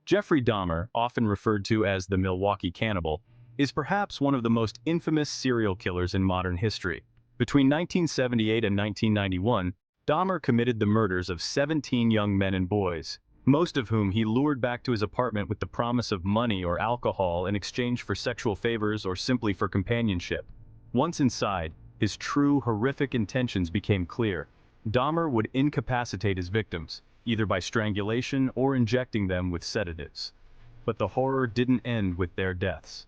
Jeffrey Dahmer, often referred to as the Milwaukee Cannibal, is perhaps one of the most infamous serial killers in modern history. Between 1978 and 1991, Dahmer committed the murders of 17 young men and boys, most of whom he lured back to his apartment with the promise of money or alcohol in exchange for sexual favors or simply for companionship. Once inside, his true, horrific intentions became clear. Dahmer would incapacitate his victims, either by strangulation or injecting them with sedatives. But the horror didn't end with their deaths.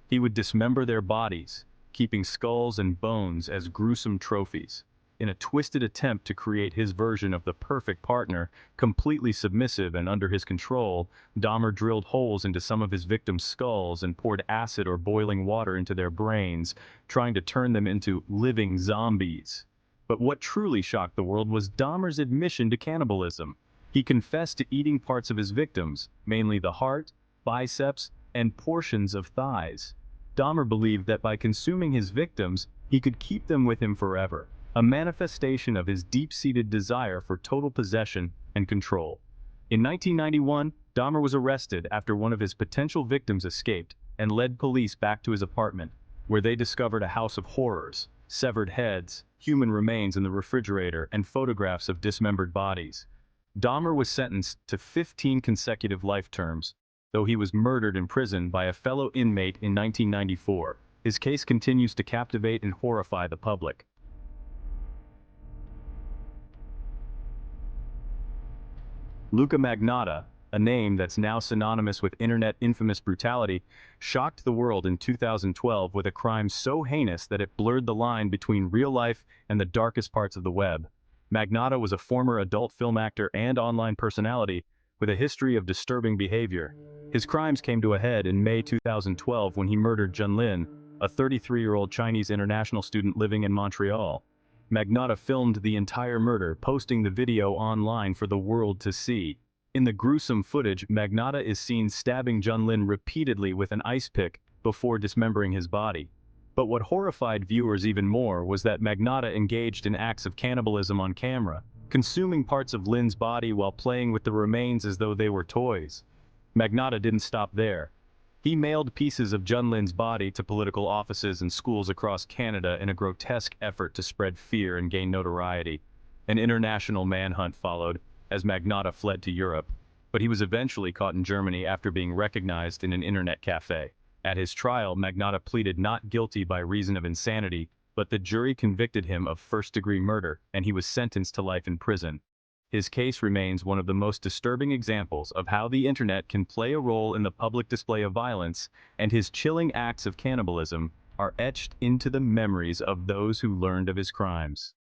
He would dismember their bodies, keeping skulls and bones as gruesome trophies. In a twisted attempt to create his version of the perfect partner, completely submissive and under his control, Dahmer drilled holes into some of his victims' skulls and poured acid or boiling water into their brains, trying to turn them into living zombies. But what truly shocked the world was Dahmer's admission to cannibalism. He confessed to eating parts of his victims, mainly the heart, biceps, and portions of thighs. Dahmer believed that by consuming his victims, he could keep them with him forever, a manifestation of his deep-seated desire for total possession and control. In 1991, Dahmer was arrested after one of his potential victims escaped and led police back to his apartment, where they discovered a house of horrors: severed heads, human remains in the refrigerator, and photographs of dismembered bodies. Dahmer was sentenced to 15 consecutive life terms, though he was murdered in prison by a fellow inmate in 1994. His case continues to captivate and horrify the public. Luka Magnotta, a name that's now synonymous with internet infamous brutality, shocked the world in 2012 with a crime so heinous that it blurred the line between real life and the darkest parts of the web. Magnotta was a former adult film actor and online personality with a history of disturbing behavior. His crimes came to a head in May 2012 when he murdered Junlin, a 33-year-old Chinese international student living in Montreal. Magnotta filmed the entire murder, posting the video online for the world to see. In the gruesome footage, Magnotta is seen stabbing Junlin repeatedly with an ice pick before dismembering his body. But what horrified viewers even more was that Magnotta engaged in acts of cannibalism on camera, consuming parts of Lin's body while playing with the remains as though they were toys. Magnotta didn't stop there. He mailed pieces of Junlin's body to political offices and schools across Canada in a grotesque effort to spread fear and gain notoriety. An international manhunt followed, as Magnotta fled to Europe, but he was eventually caught in Germany after being recognized in an internet cafe. At his trial, Magnotta pleaded not guilty by reason of insanity, but the jury convicted him of first-degree murder, and he was sentenced to life in prison. His case remains one of the most disturbing examples of how the internet can play a role in the public display of violence, and his chilling acts of cannibalism are etched into the memories of those who learned of his crimes.